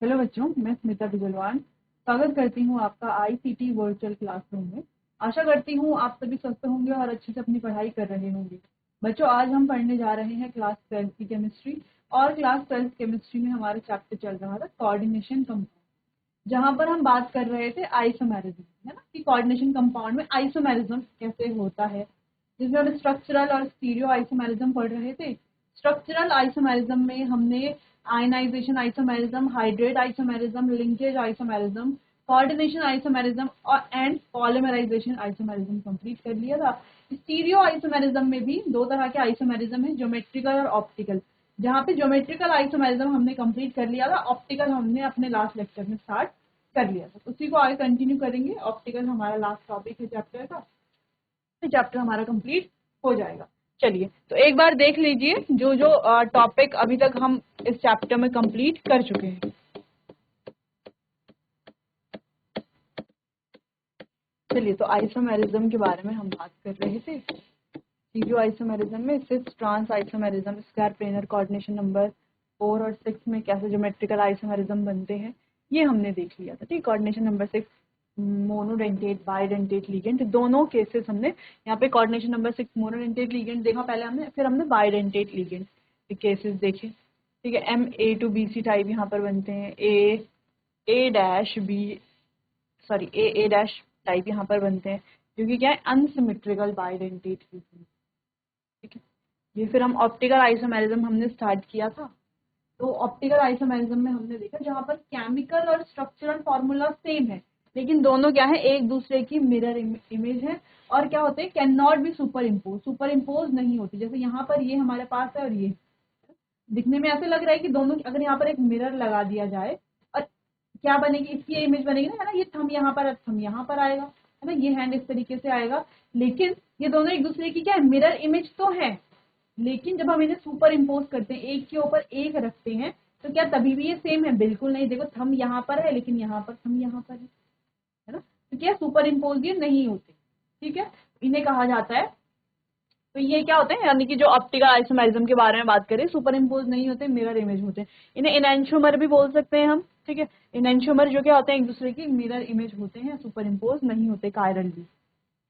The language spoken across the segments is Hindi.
हेलो बच्चों, मैं स्मिता बिजलवान स्वागत करती हूँ आपका आईसीटी वर्चुअल क्लासरूम में। आशा करती हूँ आप सभी स्वस्थ होंगे और अच्छे से अपनी पढ़ाई कर रहे होंगे। बच्चों, आज हम पढ़ने जा रहे हैं क्लास 12 की केमिस्ट्री। और क्लास 12 केमिस्ट्री में हमारा चैप्टर चल रहा था कोऑर्डिनेशन कंपाउंड, जहाँ पर हम बात कर रहे थे आइसोमेरिज्म, है ना, कि कोऑर्डिनेशन कंपाउंड में आइसोमेरिज्म कैसे होता है, जिसमें हम स्ट्रक्चरल और स्टीरियो आइसोमेरिज्म पढ़ रहे थे। स्ट्रक्चरल आइसोमेरिज्म में हमने ionisation isomerism, hydrate isomerism, linkage isomerism, coordination isomerism और एंड पॉलीमराइजेशन आइसोमेरिज्म कंप्लीट कर लिया था। स्टीरियो आइसोमेरिज्म में भी दो तरह के आइसोमेरिज्म है, ज्योमेट्रिकल और ऑप्टिकल। जहाँ पे ज्योमेट्रिकल आइसोमेरिज्म हमने कंप्लीट कर लिया था, ऑप्टिकल हमने अपने लास्ट लेक्चर में स्टार्ट कर लिया था। उसी को आगे कंटिन्यू करेंगे। ऑप्टिकल हमारा लास्ट टॉपिक है चैप्टर का, तो चैप्टर हमारा कंप्लीट हो जाएगा। चलिए, तो एक बार देख लीजिए जो जो टॉपिक अभी तक हम इस चैप्टर में कंप्लीट कर चुके हैं। चलिए, तो आइसोमेरिज्म के बारे में हम बात कर रहे थे। स्टीरियो आइसोमेरिज्म में cis trans isomerism, square planar coordination number 4 और 6 में कैसे ज्योमेट्रिकल आइसोमेरिज्म बनते हैं ये हमने देख लिया था। ठीक, coordination number 6 monodentate bidentate ligand, दोनों केसेस हमने यहाँ पे कोऑर्डिनेशन नंबर 6 मोनोडेंटेट लिगेंड देखा पहले हमने, फिर हमने बाइडेंटेट लिगेंड के केसेस देखे। ठीक है, MA to BC टाइप यहाँ पर बनते हैं, A dash B sorry A dash type यहाँ पर बनते हैं, क्योंकि क्या है, अनसिमेट्रिकल बाइडेंटेट लिगेंड। ठीक है, ये फिर हम ऑप्टिकल आइसोमेरिज्म हमने स्टार्ट किया था। तो ऑप्टिकल आइसोमेरिज्म में हमने देखा जहाँ पर केमिकल और स्ट्रक्चरल फॉर्मूला सेम है, लेकिन दोनों क्या है, एक दूसरे की मिरर इमेज है। और क्या होते हैं, can not be super impose नहीं होती। जैसे यहाँ पर ये हमारे पास है और ये दिखने में ऐसे लग रहा है कि दोनों, अगर यहाँ पर एक मिरर लगा दिया जाए और क्या बनेगी, इसकी इमेज बनेगी ना, है ना, ये थंब यहाँ पर, थंब यहाँ पर आएगा, है ना, ये हैंड इस तरीके से आएगा। लेकिन ये दोनों एक दूसरे की क्या है, मिरर इमेज तो है, लेकिन जब हम इन्हें सुपर इम्पोज करते हैं, एक के ऊपर एक रखते हैं, तो क्या तभी भी ये सेम है? बिल्कुल नहीं। देखो, थंब यहाँ पर है लेकिन यहाँ पर थंब यहाँ पर है ना, तो क्या सुपर इम्पोज ये नहीं होते। ठीक है, इन्हें कहा जाता है। तो ये क्या होते हैं, यानी कि जो ऑप्टिकल आइसोमेरिज्म के बारे में बात करें, सुपर इम्पोज नहीं होते, मिरर इमेज होते हैं। इन्हें इनएंशियोमर भी बोल सकते हैं हम। ठीक है, इनएंशियोमर जो क्या होते हैं, एक दूसरे की मिरर इमेज होते हैं, सुपर इम्पोज नहीं होते, कायरल भी।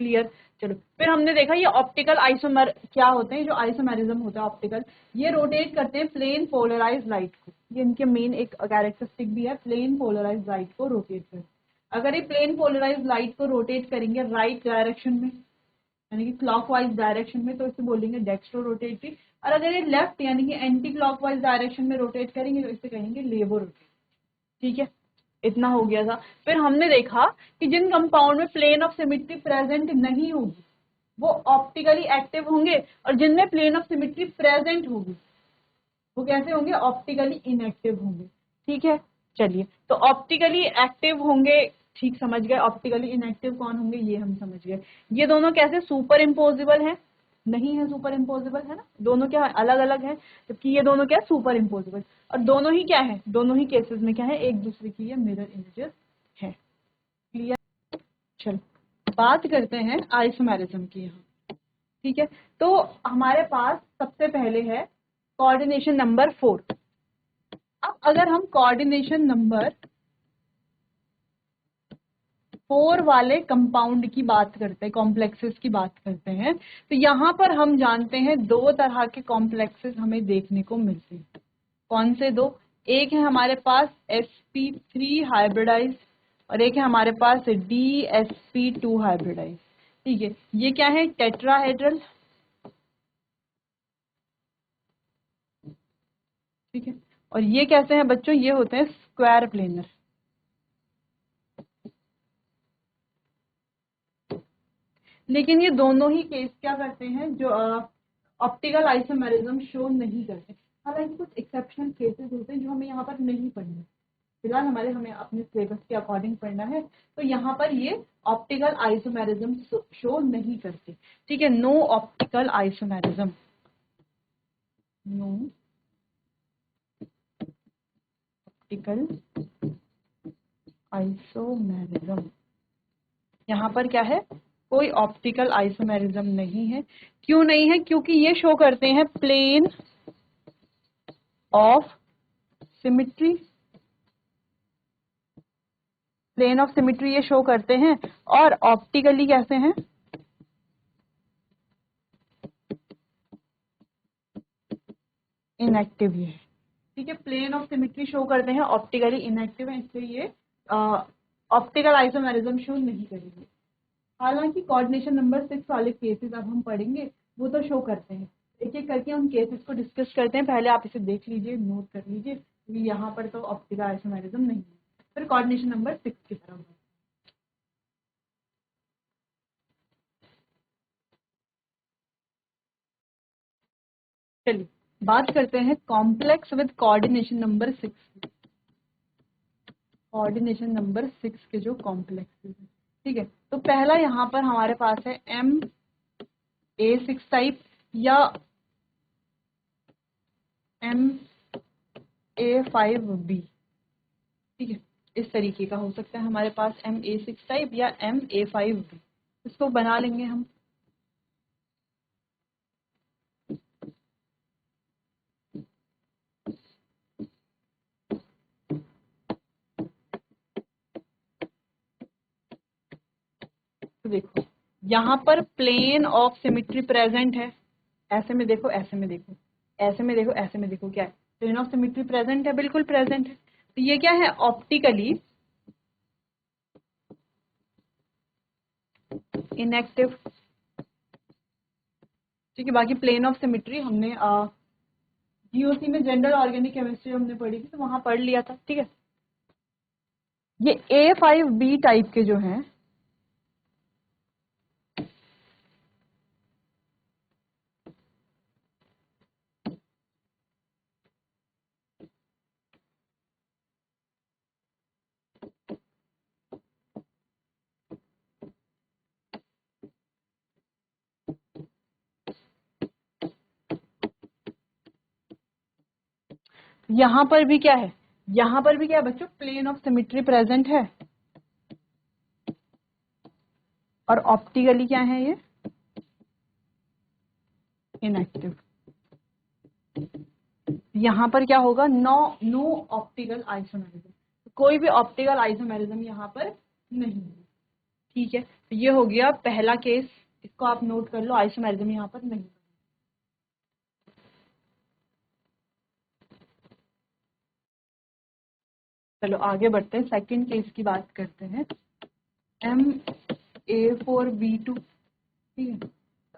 क्लियर। चलो, फिर हमने देखा ये ऑप्टिकल आइसोमर क्या होते हैं। जो आइसोमेरिज्म होता है ऑप्टिकल, ये रोटेट करते हैं प्लेन पोलराइज लाइट को। ये इनके मेन एक कैरेक्टरिस्टिक भी है, प्लेन पोलराइज लाइट को रोटेट करते। अगर ये प्लेन पोलराइज लाइट को रोटेट करेंगे राइट डायरेक्शन में, यानी कि क्लॉकवाइज डायरेक्शन में, तो इसे बोलेंगे डेक्स्ट्रो रोटेटरी। और अगर ये लेफ्ट यानी कि एंटी क्लॉकवाइज डायरेक्शन में रोटेट करेंगे तो इसे कहेंगे लेवो रोटेटरी। ठीक है, इतना हो गया था। फिर हमने देखा कि जिन कंपाउंड में प्लेन ऑफ सिमेट्री प्रेजेंट नहीं होगी वो ऑप्टिकली एक्टिव होंगे, और जिनमें प्लेन ऑफ सिमेट्री प्रेजेंट होगी वो कैसे होंगे, ऑप्टिकली इनएक्टिव होंगे। ठीक है, चलिए, तो ऑप्टिकली एक्टिव होंगे, ठीक समझ गए। ऑप्टिकली इनएक्टिव कौन होंगे ये हम समझ गए। ये दोनों कैसे सुपर इम्पोजिबल है? नहीं है सुपर इम्पोजिबल, है ना, दोनों क्या अलग अलग है, जबकि ये दोनों क्या सुपर इम्पोजिबल। और दोनों ही क्या है, दोनों ही केसेस में क्या है, एक दूसरे की ये मिरर इमेजेस है। क्लियर। चलो, बात करते हैं आइसोमेरिज्म की यहाँ। ठीक है, तो हमारे पास सबसे पहले है कोऑर्डिनेशन नंबर 4। अब अगर हम कोऑर्डिनेशन नंबर 4 वाले कंपाउंड की बात करते हैं, कॉम्प्लेक्सेस की बात करते हैं, तो यहाँ पर हम जानते हैं दो तरह के कॉम्प्लेक्सेस हमें देखने को मिलते हैं। कौन से दो? एक है हमारे पास sp3 हाइब्रिडाइज और एक है हमारे पास dsp2 हाइब्रिडाइज। ठीक है, ये क्या है, टेट्राहेड्रल। ठीक है, और ये कैसे हैं बच्चों, ये होते हैं स्क्वायर प्लेनर। लेकिन ये दोनों ही केस क्या करते हैं, जो ऑप्टिकल आइसोमेरिज्म शो नहीं करते। हालांकि कुछ एक्सेप्शनल केसेस होते हैं जो हमें यहाँ पर नहीं पढ़ने, फिलहाल हमें अपने सिलेबस के अकॉर्डिंग पढ़ना है। तो यहाँ पर ये ऑप्टिकल आइसोमेरिज्म शो नहीं करते। ठीक है, no optical isomerism, no optical isomerism. यहाँ पर क्या है, कोई ऑप्टिकल आइसोमेरिज्म नहीं है। क्यों नहीं है? क्योंकि ये शो करते हैं plane of symmetry plane of symmetry ये शो करते हैं, और ऑप्टिकली कैसे हैं, इनएक्टिव ये है। ठीक है, प्लेन ऑफ सिमेट्री शो करते हैं, ऑप्टिकली इनएक्टिव है, इसलिए ये ऑप्टिकल आइसोमेरिज्म शो नहीं करेंगे। हालांकि कोऑर्डिनेशन नंबर 6 वाले केसेस अब हम पढ़ेंगे, वो तो शो करते हैं। एक एक करके उन केसेस को डिस्कस करते हैं, पहले आप इसे देख लीजिए, नोट कर लीजिए, क्योंकि यहाँ पर तो ऑप्टिकल आइसोमेरिज्म नहीं है। फिर कोऑर्डिनेशन नंबर 6 की तरफ। चलिए बात करते हैं complex with coordination number 6। Coordination number 6 के जो कॉम्प्लेक्सेस हैं, ठीक है। तो पहला यहाँ पर हमारे पास है MA6 टाइप या MA5B। ठीक है, इस तरीके का हो सकता है हमारे पास MA6 टाइप या MA5B। इसको बना लेंगे हम। तो देखो यहाँ पर प्लेन ऑफ सिमेट्री प्रेजेंट है, ऐसे में देखो, ऐसे में देखो, ऐसे में देखो, ऐसे में देखो, क्या है, प्लेन ऑफ सिमेट्री प्रेजेंट है, बिल्कुल प्रेजेंट है। तो ये क्या है, ऑप्टिकली इनएक्टिव। ठीक है, बाकी प्लेन ऑफ सिमेट्री हमने जीओसी में जनरल ऑर्गेनिक केमिस्ट्री हमने पढ़ी थी, तो वहां पढ़ लिया था। ठीक है, ये A5B टाइप के जो हैं, यहां पर भी क्या है, यहां पर भी क्या है बच्चों, प्लेन ऑफ सिमेट्री प्रेजेंट है, और ऑप्टिकली क्या है, ये इनएक्टिव। यहां पर क्या होगा, नो ऑप्टिकल आइसोमेरिज्म, कोई भी ऑप्टिकल आइसोमेरिज्म यहां पर नहीं है। ठीक है, तो ये हो गया पहला केस, इसको आप नोट कर लो, आइसोमेरिज्म यहां पर नहीं। चलो आगे बढ़ते हैं, सेकंड केस की बात करते हैं, MA4B2। ठीक है, तो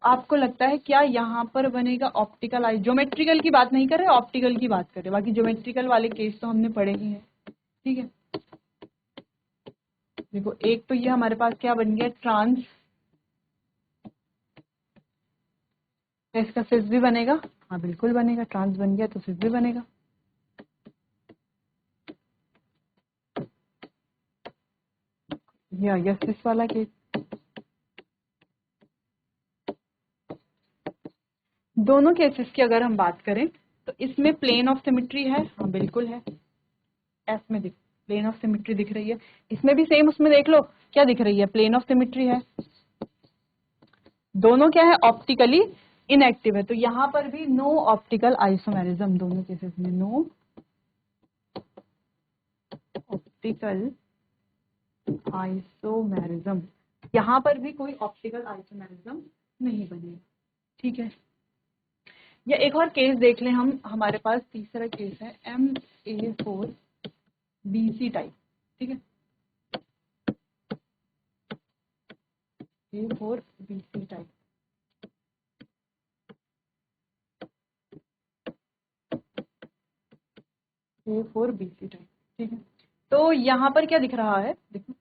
आपको लगता है क्या यहाँ पर बनेगा ऑप्टिकल आई, ज्योमेट्रिकल की बात नहीं कर रहे, ऑप्टिकल की बात कर रहे, बाकी ज्योमेट्रिकल वाले केस तो हमने पढ़े ही हैं। ठीक है, देखो एक तो ये हमारे पास क्या बन गया, ट्रांस, इसका सिस भी बनेगा, हाँ बिल्कुल बनेगा, ट्रांस बन गया तो सिस भी बनेगा। ये आ गया सिस वाला केस। दोनों केसेस की अगर हम बात करें तो इसमें प्लेन ऑफ सिमेट्री है, हाँ बिल्कुल है, एस में दिख, प्लेन ऑफ सिमेट्री दिख रही है। इसमें भी सेम, उसमें देख लो क्या दिख रही है, प्लेन ऑफ सिमेट्री है। दोनों क्या है, ऑप्टिकली इनएक्टिव है, तो यहाँ पर भी नो ऑप्टिकल आइसोमेरिज्म, दोनों केसेस में नो ऑप्टिकल आइसोमेरिज्म, यहाँ पर भी कोई ऑप्टिकल आइसोमेरिज्म नहीं बनेगा। ठीक है, या एक और केस देख लें हम, हमारे पास तीसरा केस है MA4BC टाइप। ठीक है, A4BC टाइप, A4BC टाइप। ठीक है, तो यहाँ पर क्या दिख रहा है, देखो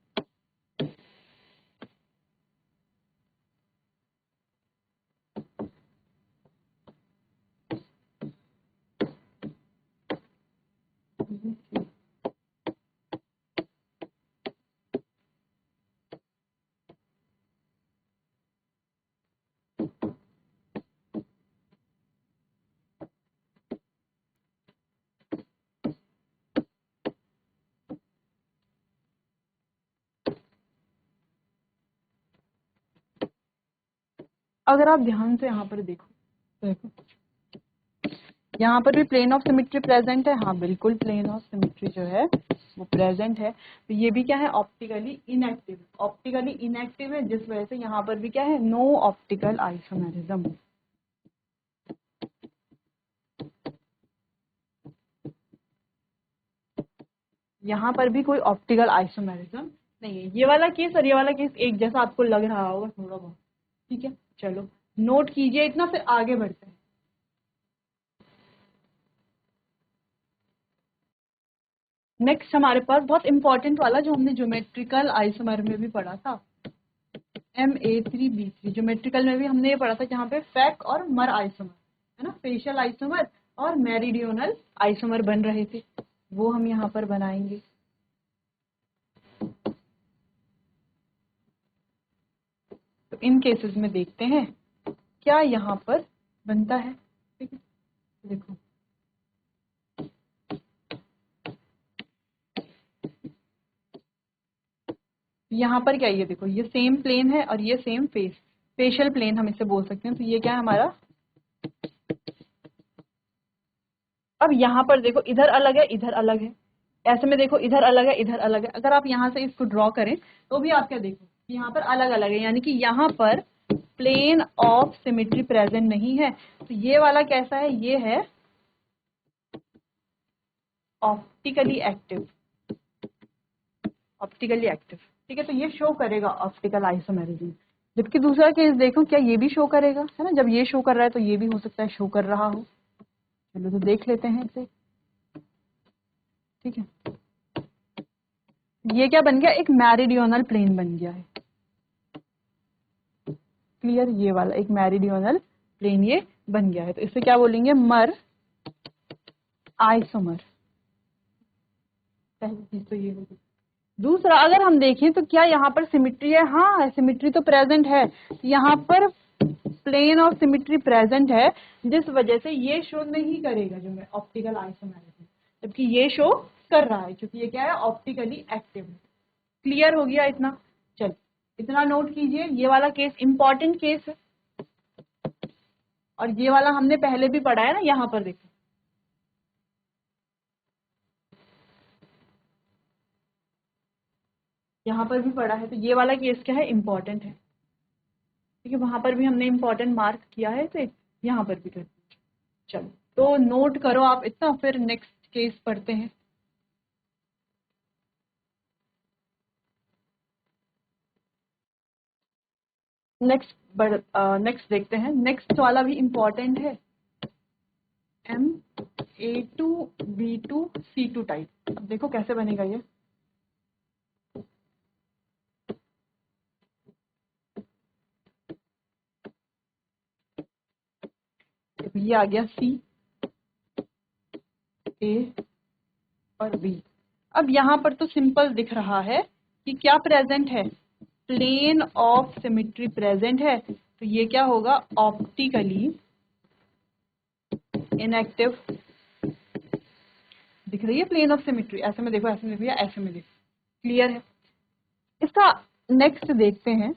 अगर आप ध्यान से यहाँ पर देखो, तो देखो यहाँ पर भी प्लेन ऑफ सिमेट्री प्रेजेंट है, हाँ बिल्कुल प्लेन ऑफ सिमेट्री जो है वो प्रेजेंट है। तो ये भी क्या है, ऑप्टिकली इनएक्टिव, ऑप्टिकली इनएक्टिव है, जिस वजह से यहाँ पर भी क्या है, नो ऑप्टिकल आइसोमेरिज्म। यहाँ पर भी कोई ऑप्टिकल आइसोमेरिज्म नहीं है। ये वाला केस और ये वाला केस एक जैसा आपको लग रहा होगा थोड़ा बहुत, ठीक है। चलो नोट कीजिए इतना, फिर आगे बढ़ते हैं। नेक्स्ट हमारे पास बहुत इंपॉर्टेंट वाला जो हमने ज्योमेट्रिकल आइसोमर में भी पढ़ा था, Ma3B3, ज्योमेट्रिकल में भी हमने ये पढ़ा था, जहाँ पे फैक और मर आइसोमर है ना, फेशियल आइसोमर और मेरिडियोनल आइसोमर बन रहे थे, वो हम यहाँ पर बनाएंगे। तो इन केसेस में देखते हैं क्या यहाँ पर बनता है, ठीक है। देखो यहाँ पर क्या, ये देखो ये सेम प्लेन है और ये सेम फेशियल प्लेन हम इसे बोल सकते हैं। तो ये क्या है हमारा, अब यहाँ पर देखो इधर अलग है इधर अलग है, ऐसे में देखो इधर अलग है इधर अलग है। अगर आप यहाँ से इसको ड्रॉ करें तो भी आप क्या देखो, यहाँ पर अलग अलग है, यानी कि यहाँ पर प्लेन ऑफ सिमेट्री प्रेजेंट नहीं है। तो ये वाला कैसा है, ये है ऑप्टिकली एक्टिव, ऑप्टिकली एक्टिव, ठीक है। तो ये शो करेगा ऑप्टिकल आइसोमेरिज्म। जबकि दूसरा केस देखो, क्या ये भी शो करेगा, है ना, जब ये शो कर रहा है तो ये भी हो सकता है शो कर रहा हो। चलो तो देख लेते हैं इसे, ठीक है। ये क्या बन गया, एक मेरिडियोनल प्लेन बन गया है, क्लियर, ये वाला एक मेरिडियोनल प्लेन ये बन गया है। तो इसे क्या बोलेंगे, मर आइसोमर। पहली चीज तो ये होगी। दूसरा अगर हम देखें तो क्या यहाँ पर सिमिट्री है, हाँ सिमिट्री तो प्रेजेंट है। यहाँ पर प्लेन ऑफ सिमिट्री प्रेजेंट है, जिस वजह से ये शो नहीं करेगा जो मैं ऑप्टिकल आइसोमेरिज्म, जबकि ये शो कर रहा है, क्योंकि ये क्या है, ऑप्टिकली एक्टिव है। क्लियर हो गया इतना, चल इतना नोट कीजिए। ये वाला केस इंपॉर्टेंट केस है, और ये वाला हमने पहले भी पढ़ा है ना, यहाँ पर देखो यहाँ पर भी पढ़ा है। तो ये वाला केस क्या है, इंपॉर्टेंट है, ठीक है। वहां पर भी हमने इंपॉर्टेंट मार्क किया है, तो यहाँ पर भी कर। चलो तो नोट करो आप इतना, फिर नेक्स्ट केस पढ़ते हैं। नेक्स्ट देखते हैं, नेक्स्ट वाला भी इंपॉर्टेंट है, Ma2B2C2 टाइप। अब देखो कैसे बनेगा ये, ये आ गया C, A और B। अब यहाँ पर तो सिंपल दिख रहा है कि क्या प्रेजेंट है, प्लेन ऑफ सिमेट्री प्रेजेंट है। तो ये क्या होगा, ऑप्टिकली इनएक्टिव। दिख रही है प्लेन ऑफ सिमेट्री, ऐसे में देखो ऐसे में देखो या ऐसे में देखो, क्लियर है। इसका नेक्स्ट देखते हैं,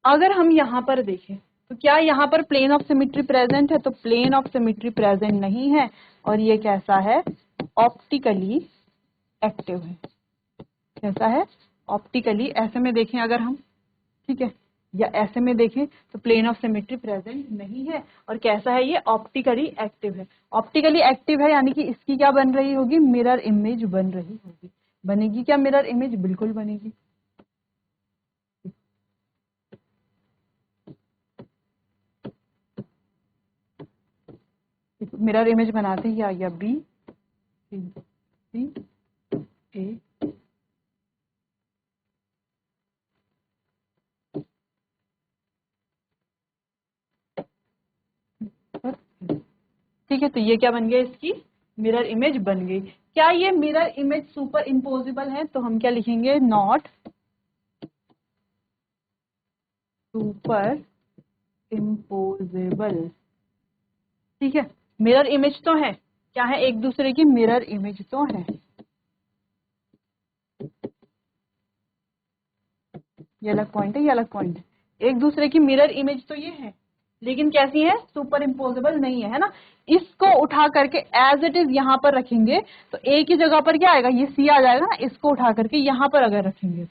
अगर हम यहाँ पर देखें तो क्या यहाँ पर प्लेन ऑफ सिमेट्री प्रेजेंट है, तो प्लेन ऑफ सिमेट्री प्रेजेंट नहीं है, और ये कैसा है, ऑप्टिकली एक्टिव है। कैसा है, ऑप्टिकली, ऐसे में देखें अगर हम, ठीक है, या ऐसे में देखें तो प्लेन ऑफ सिमेट्री प्रेजेंट नहीं है, और कैसा है, ये ऑप्टिकली एक्टिव है। ऑप्टिकली एक्टिव है यानी कि इसकी क्या बन रही होगी, मिरर इमेज बन रही होगी। बनेगी क्या मिरर इमेज, बिल्कुल बनेगी। मिरर इमेज बनाते हैं, या बी सी ए, ठीक है। तो ये क्या बन गया, इसकी मिरर इमेज बन गई। क्या ये मिरर इमेज सुपर इम्पोजिबल है, तो हम क्या लिखेंगे, नॉट सुपर इम्पोजेबल, ठीक है। मिरर इमेज तो है, क्या है, एक दूसरे की मिरर इमेज तो है। ये अलग पॉइंट है, ये अलग पॉइंट है, एक दूसरे की मिरर इमेज तो ये है, लेकिन कैसी है, सुपर इम्पोजेबल नहीं है ना। इसको उठा करके एज इट इज यहाँ पर रखेंगे तो एक ही जगह पर क्या आएगा, ये सी आ जाएगा ना, इसको उठा करके यहाँ पर अगर रखेंगे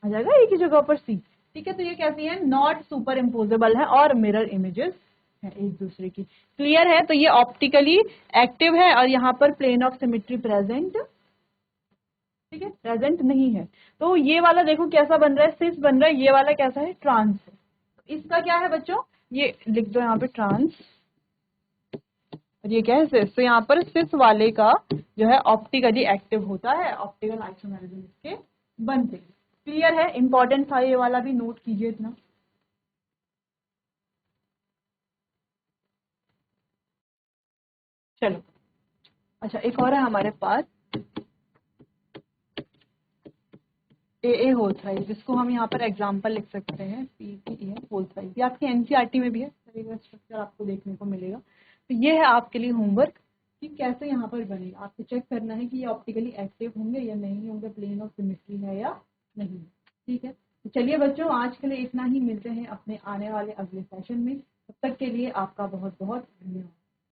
आ जाएगा एक ही जगह पर सी। ठीक है, तो ये कैसी है, नॉट सुपर इम्पोजेबल है और मिरर इमेजेस है एक दूसरे की। क्लियर है, तो ये ऑप्टिकली एक्टिव है और यहाँ पर प्लेन ऑफ सिमेट्री प्रेजेंट, ठीक है, प्रेजेंट नहीं है। तो ये वाला देखो कैसा बन रहा है, सिस बन रहा है, ये वाला कैसा है, ट्रांस। इसका क्या है बच्चों, ये लिख दो यहाँ पे ट्रांस, और ये क्या है, सिस। तो यहाँ पर सिस वाले का जो है ऑप्टिकली एक्टिव होता है, ऑप्टिकल आइसोमेरिज्म इसके बनते हैं। क्लियर है, इंपॉर्टेंट था ये वाला भी, नोट कीजिए इतना। चलो, अच्छा एक और है हमारे पास ए होल साइज, जिसको हम यहाँ पर एग्जांपल लिख सकते हैं, पी होल साइज। ये आपकी एनसीईआरटी में भी है, स्ट्रक्चर आपको देखने को मिलेगा। तो ये है आपके लिए होमवर्क कि कैसे यहाँ पर बनेगा। आपको चेक करना है कि ये ऑप्टिकली एक्टिव होंगे या नहीं होंगे, प्लेन ऑफ सिमेट्री है या नहीं। ठीक है, तो चलिए बच्चों, आज के लिए इतना ही, मिलते हैं अपने आने वाले अगले सेशन में। तब तक के लिए आपका बहुत बहुत धन्यवाद।